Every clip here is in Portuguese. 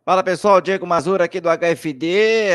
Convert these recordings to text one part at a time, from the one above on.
Fala pessoal, Diego Mazura aqui do HFD,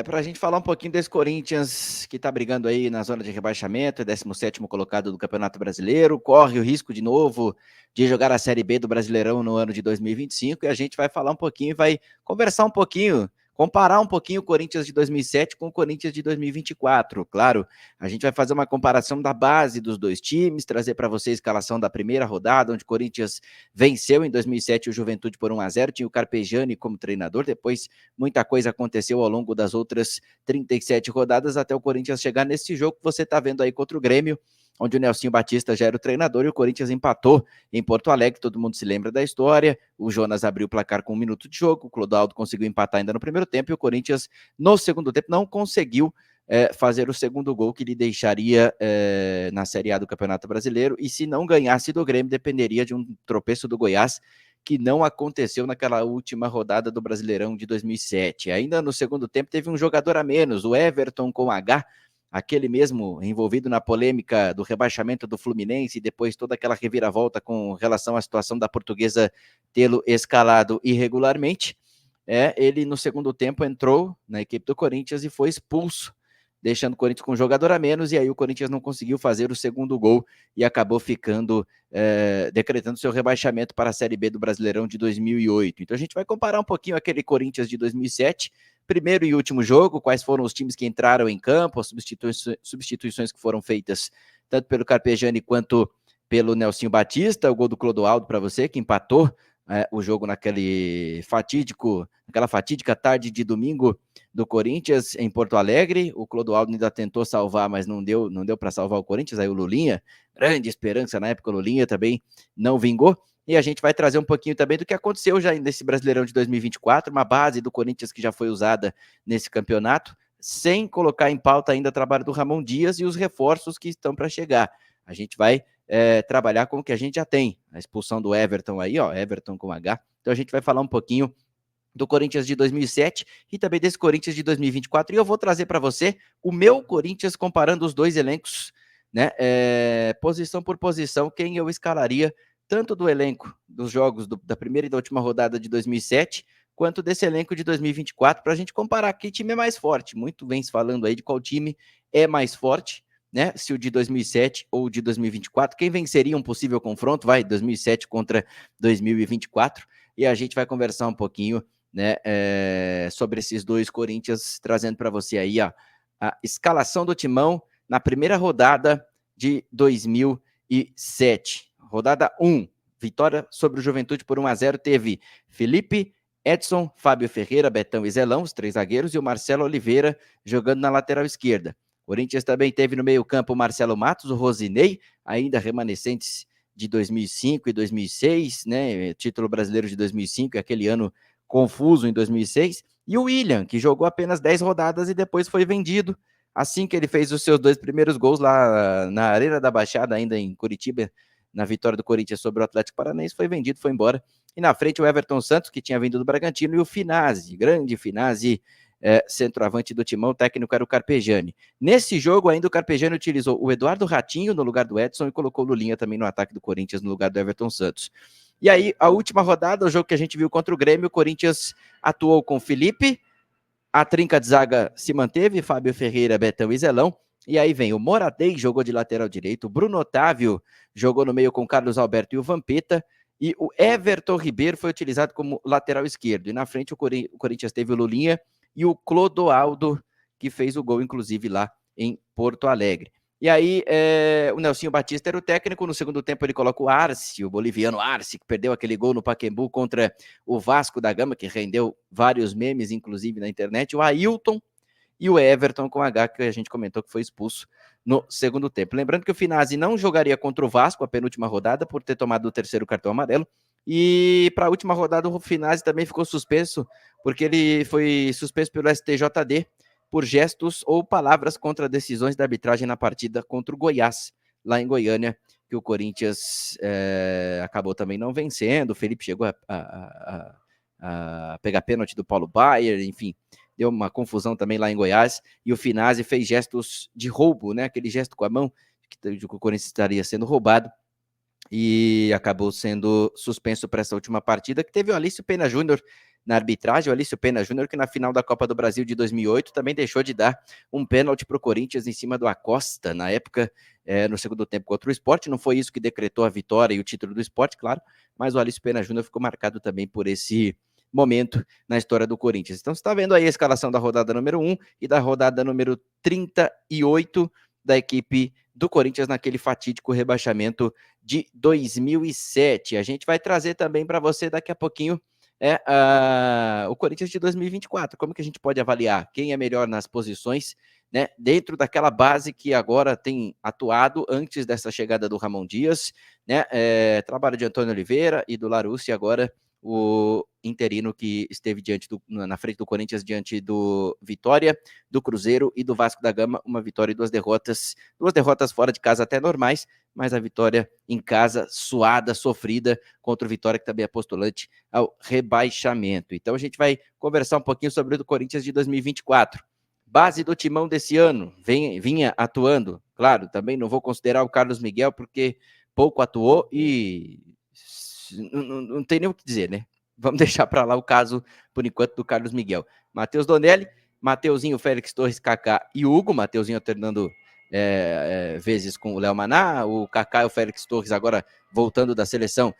para a gente falar um pouquinho desse Corinthians que está brigando aí na zona de rebaixamento, é 17º colocado do Campeonato Brasileiro, corre o risco de novo de jogar a Série B do Brasileirão no ano de 2025 e a gente vai falar um pouquinho, vai conversar um pouquinho, comparar um pouquinho o Corinthians de 2007 com o Corinthians de 2024, claro, a gente vai fazer uma comparação da base dos dois times, trazer para você a escalação da primeira rodada, onde o Corinthians venceu em 2007 o Juventude por 1-0, tinha o Carpegiani como treinador, depois muita coisa aconteceu ao longo das outras 37 rodadas até o Corinthians chegar nesse jogo que você está vendo aí contra o Grêmio, onde o Nelsinho Batista já era o treinador e o Corinthians empatou em Porto Alegre, todo mundo se lembra da história, o Jonas abriu o placar com 1 minuto de jogo, o Clodoaldo conseguiu empatar ainda no primeiro tempo e o Corinthians no segundo tempo não conseguiu fazer o segundo gol que lhe deixaria na Série A do Campeonato Brasileiro, e se não ganhasse do Grêmio, dependeria de um tropeço do Goiás, que não aconteceu naquela última rodada do Brasileirão de 2007. Ainda no segundo tempo teve um jogador a menos, o Everton com H, aquele mesmo envolvido na polêmica do rebaixamento do Fluminense e depois toda aquela reviravolta com relação à situação da Portuguesa tê-lo escalado irregularmente. Ele no segundo tempo entrou na equipe do Corinthians e foi expulso, deixando o Corinthians com um jogador a menos, e aí o Corinthians não conseguiu fazer o segundo gol e acabou ficando, decretando seu rebaixamento para a Série B do Brasileirão de 2008. Então a gente vai comparar um pouquinho aquele Corinthians de 2007, primeiro e último jogo, quais foram os times que entraram em campo, as substituições que foram feitas tanto pelo Carpegiani quanto pelo Nelsinho Batista, o gol do Clodoaldo para você, que empatou o jogo naquela fatídica tarde de domingo do Corinthians em Porto Alegre. O Clodoaldo ainda tentou salvar, mas não deu para salvar o Corinthians. Aí o Lulinha, grande esperança na época, o Lulinha também não vingou. E a gente vai trazer um pouquinho também do que aconteceu já nesse Brasileirão de 2024, uma base do Corinthians que já foi usada nesse campeonato, sem colocar em pauta ainda o trabalho do Ramon Dias e os reforços que estão para chegar. A gente vai trabalhar com o que a gente já tem. A expulsão do Everton aí, ó, Everton com H. Então a gente vai falar um pouquinho do Corinthians de 2007 e também desse Corinthians de 2024. E eu vou trazer para você o meu Corinthians comparando os dois elencos, né? Posição por posição, quem eu escalaria tanto do elenco dos jogos da primeira e da última rodada de 2007, quanto desse elenco de 2024, para a gente comparar que time é mais forte. Muito vem se falando aí de qual time é mais forte, né? Se o de 2007 ou o de 2024, quem venceria um possível confronto, 2007 contra 2024, e a gente vai conversar um pouquinho, né, sobre esses dois Corinthians, trazendo para você aí a escalação do Timão na primeira rodada de 2007. Rodada 1, vitória sobre o Juventude por 1-0, teve Felipe, Edson, Fábio Ferreira, Betão e Zelão, os três zagueiros, e o Marcelo Oliveira jogando na lateral esquerda. Corinthians também teve no meio-campo o Marcelo Matos, o Rosinei, ainda remanescentes de 2005 e 2006, né? Título brasileiro de 2005, aquele ano confuso em 2006. E o William, que jogou apenas 10 rodadas e depois foi vendido. Assim que ele fez os seus dois primeiros gols lá na Arena da Baixada, ainda em Curitiba, na vitória do Corinthians sobre o Atlético Paranaense, foi vendido, foi embora. E na frente o Everton Santos, que tinha vindo do Bragantino, e o Finazzi, grande Finazzi, centroavante do Timão, o técnico era o Carpegiani. Nesse jogo ainda o Carpegiani utilizou o Eduardo Ratinho no lugar do Edson e colocou o Lulinha também no ataque do Corinthians no lugar do Everton Santos. E aí, a última rodada, o jogo que a gente viu contra o Grêmio, o Corinthians atuou com Felipe, a trinca de zaga se manteve, Fábio Ferreira, Betão e Zelão. E aí vem o Moradei, jogou de lateral direito, o Bruno Otávio jogou no meio com Carlos Alberto e o Vampeta, e o Everton Ribeiro foi utilizado como lateral esquerdo. E na frente o Corinthians teve o Lulinha e o Clodoaldo, que fez o gol, inclusive, lá em Porto Alegre. E aí, o Nelsinho Batista era o técnico, no segundo tempo ele coloca o Arce, o boliviano Arce, que perdeu aquele gol no Pacaembu contra o Vasco da Gama, que rendeu vários memes, inclusive, na internet, o Ailton e o Everton com H, que a gente comentou que foi expulso no segundo tempo. Lembrando que o Finazzi não jogaria contra o Vasco, a penúltima rodada, por ter tomado o terceiro cartão amarelo, e para a última rodada o Finazzi também ficou suspenso, porque ele foi suspenso pelo STJD, por gestos ou palavras contra decisões da arbitragem na partida contra o Goiás, lá em Goiânia, que o Corinthians acabou também não vencendo. O Felipe chegou a pegar pênalti do Paulo Baier, enfim, deu uma confusão também lá em Goiás, e o Finazzi fez gestos de roubo, né? Aquele gesto com a mão, que o Corinthians estaria sendo roubado, e acabou sendo suspenso para essa última partida, que teve o Alício Pena Júnior, na arbitragem, o Alício Pena Júnior, que na final da Copa do Brasil de 2008 também deixou de dar um pênalti para o Corinthians em cima do Acosta, na época, no segundo tempo contra o Sport. Não foi isso que decretou a vitória e o título do Sport, claro, mas o Alício Pena Júnior ficou marcado também por esse momento na história do Corinthians. Então você está vendo aí a escalação da rodada número 1 e da rodada número 38 da equipe do Corinthians naquele fatídico rebaixamento de 2007. A gente vai trazer também para você daqui a pouquinho o Corinthians de 2024. Como que a gente pode avaliar quem é melhor nas posições, né, dentro daquela base que agora tem atuado antes dessa chegada do Ramon Dias, né, trabalho de Antônio Oliveira e do Larousse, agora o interino que esteve na frente do Corinthians diante do Vitória, do Cruzeiro e do Vasco da Gama. Uma vitória e 2 derrotas fora de casa até normais, mas a vitória em casa suada, sofrida, contra o Vitória, que também é postulante ao rebaixamento. Então a gente vai conversar um pouquinho sobre o do Corinthians de 2024. Base do timão desse ano, vinha atuando, claro, também não vou considerar o Carlos Miguel, porque pouco atuou e não tem nem o que dizer, né? Vamos deixar para lá o caso, por enquanto, do Carlos Miguel. Matheus Donelli, Mateuzinho, Félix Torres, Kaká e Hugo. Mateuzinho alternando vezes com o Léo Maná, o Kaká e o Félix Torres agora voltando da seleção.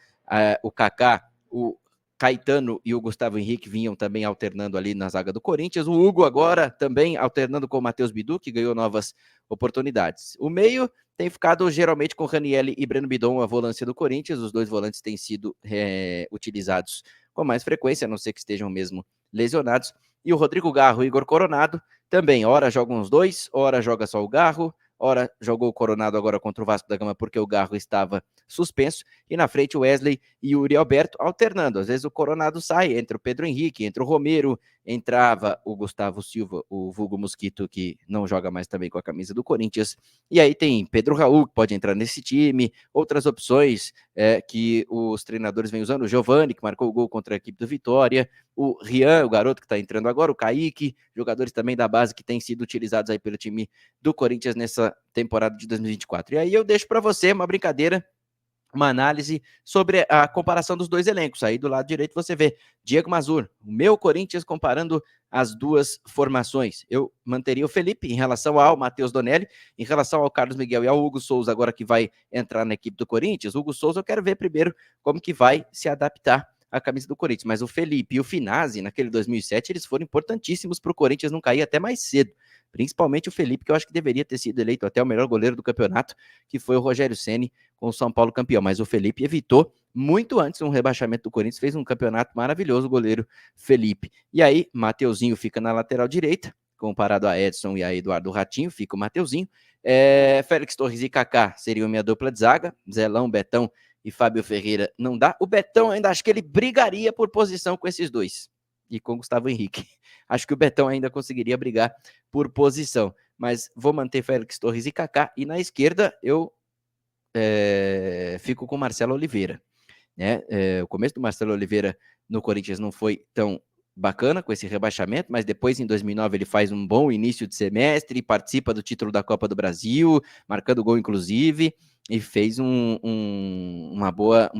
O Kaká, o Caetano e o Gustavo Henrique vinham também alternando ali na zaga do Corinthians. O Hugo agora também alternando com o Matheus Bidu, que ganhou novas oportunidades. O meio tem ficado geralmente com Ranieri e Breno Bidon, a volância do Corinthians. Os dois volantes têm sido utilizados com mais frequência, a não ser que estejam mesmo lesionados. E o Rodrigo Garro e Igor Coronado também, ora jogam os dois, ora joga só o Garro, ora jogou o Coronado agora contra o Vasco da Gama porque o Garro estava suspenso, e na frente o Wesley e o Yuri Alberto alternando. Às vezes o Coronado sai, entra o Pedro Henrique, entra o Romero, entrava o Gustavo Silva, o vulgo Mosquito, que não joga mais também com a camisa do Corinthians, e aí tem Pedro Raul, que pode entrar nesse time, outras opções que os treinadores vêm usando, o Giovani, que marcou o gol contra a equipe do Vitória, o Rian, o garoto que está entrando agora, o Kaique, jogadores também da base que têm sido utilizados aí pelo time do Corinthians nessa temporada de 2024. E aí eu deixo para você uma brincadeira, uma análise sobre a comparação dos dois elencos. Aí do lado direito você vê Diego Mazur, o meu Corinthians, comparando as duas formações. Eu manteria o Felipe em relação ao Matheus Donelli, em relação ao Carlos Miguel e ao Hugo Souza, agora que vai entrar na equipe do Corinthians. O Hugo Souza eu quero ver primeiro como que vai se adaptar à camisa do Corinthians, mas o Felipe e o Finazzi, naquele 2007, eles foram importantíssimos para o Corinthians não cair até mais cedo. Principalmente o Felipe, que eu acho que deveria ter sido eleito até o melhor goleiro do campeonato, que foi o Rogério Ceni com o São Paulo campeão. Mas o Felipe evitou muito antes um rebaixamento do Corinthians, fez um campeonato maravilhoso o goleiro Felipe. E aí, Mateuzinho fica na lateral direita, comparado a Edson e a Eduardo Ratinho, fica o Mateuzinho. Félix Torres e Kaká seriam minha dupla de zaga, Zelão, Betão e Fábio Ferreira não dá. O Betão ainda acho que ele brigaria por posição com esses dois, e com Gustavo Henrique. Acho que o Betão ainda conseguiria brigar por posição, mas vou manter Félix Torres e Kaká, e na esquerda eu fico com Marcelo Oliveira, né? O começo do Marcelo Oliveira no Corinthians não foi tão bacana com esse rebaixamento, mas depois em 2009 ele faz um bom início de semestre, participa do título da Copa do Brasil, marcando gol inclusive, e fez um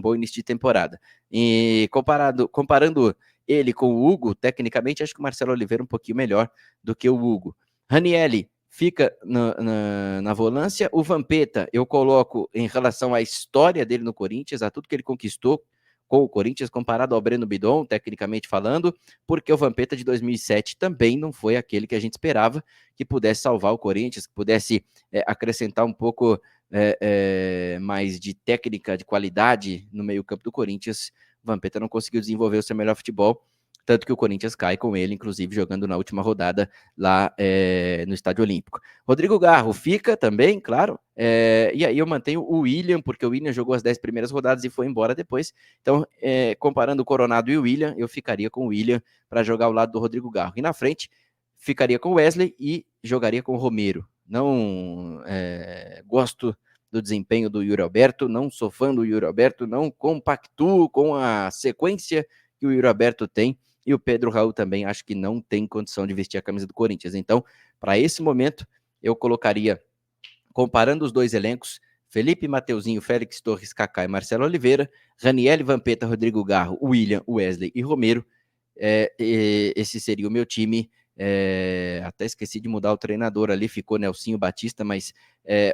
bom início de temporada. E comparando ele com o Hugo, tecnicamente acho que o Marcelo Oliveira é um pouquinho melhor do que o Hugo. Ranieri fica na volância. O Vampeta eu coloco em relação à história dele no Corinthians, a tudo que ele conquistou com o Corinthians, comparado ao Breno Bidon, tecnicamente falando, porque o Vampeta de 2007 também não foi aquele que a gente esperava que pudesse salvar o Corinthians, que pudesse acrescentar um pouco mais de técnica, de qualidade no meio-campo do Corinthians. O Vampeta não conseguiu desenvolver o seu melhor futebol, tanto que o Corinthians cai com ele, inclusive jogando na última rodada lá no Estádio Olímpico. Rodrigo Garro fica também, claro, e aí eu mantenho o William, porque o William jogou as 10 primeiras rodadas e foi embora depois. Então, comparando o Coronado e o William, eu ficaria com o William para jogar ao lado do Rodrigo Garro. E na frente, ficaria com o Wesley e jogaria com o Romero. Não gosto do desempenho do Yuri Alberto, não sou fã do Yuri Alberto, não compactuo com a sequência que o Yuri Alberto tem, e o Pedro Raul também acho que não tem condição de vestir a camisa do Corinthians. Então, para esse momento, eu colocaria, comparando os dois elencos, Felipe, Mateuzinho, Félix Torres, Kaká e Marcelo Oliveira, Ranieri, Vampeta, Rodrigo Garro, William, Wesley e Romero, esse seria o meu time. Até esqueci de mudar o treinador ali, ficou Nelsinho Batista, mas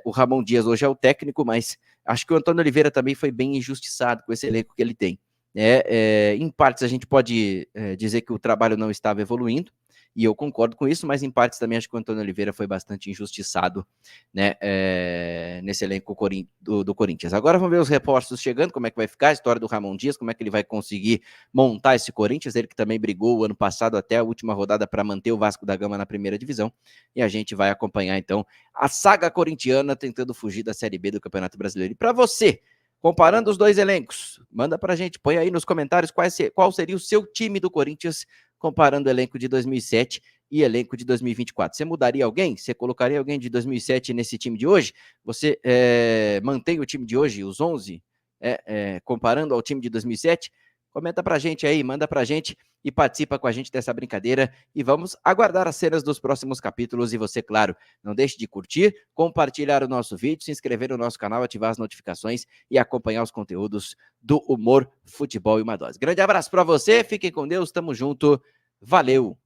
o Ramon Dias hoje é o técnico, mas acho que o Antônio Oliveira também foi bem injustiçado com esse elenco que ele tem. Em partes a gente pode dizer que o trabalho não estava evoluindo, e eu concordo com isso, mas em partes também acho que o Antônio Oliveira foi bastante injustiçado, né, nesse elenco do Corinthians. Agora vamos ver os reforços chegando, como é que vai ficar a história do Ramon Dias, como é que ele vai conseguir montar esse Corinthians, ele que também brigou o ano passado até a última rodada para manter o Vasco da Gama na primeira divisão, e a gente vai acompanhar então a saga corintiana tentando fugir da Série B do Campeonato Brasileiro. E para você, comparando os dois elencos, manda pra gente, põe aí nos comentários qual seria o seu time do Corinthians comparando o elenco de 2007 e elenco de 2024. Você mudaria alguém? Você colocaria alguém de 2007 nesse time de hoje? Você mantém o time de hoje, os 11, comparando ao time de 2007? Comenta pra gente aí, manda pra gente e participa com a gente dessa brincadeira e vamos aguardar as cenas dos próximos capítulos. E você, claro, não deixe de curtir, compartilhar o nosso vídeo, se inscrever no nosso canal, ativar as notificações e acompanhar os conteúdos do Humor, Futebol e uma Dose. Grande abraço para você, fiquem com Deus, tamo junto, valeu!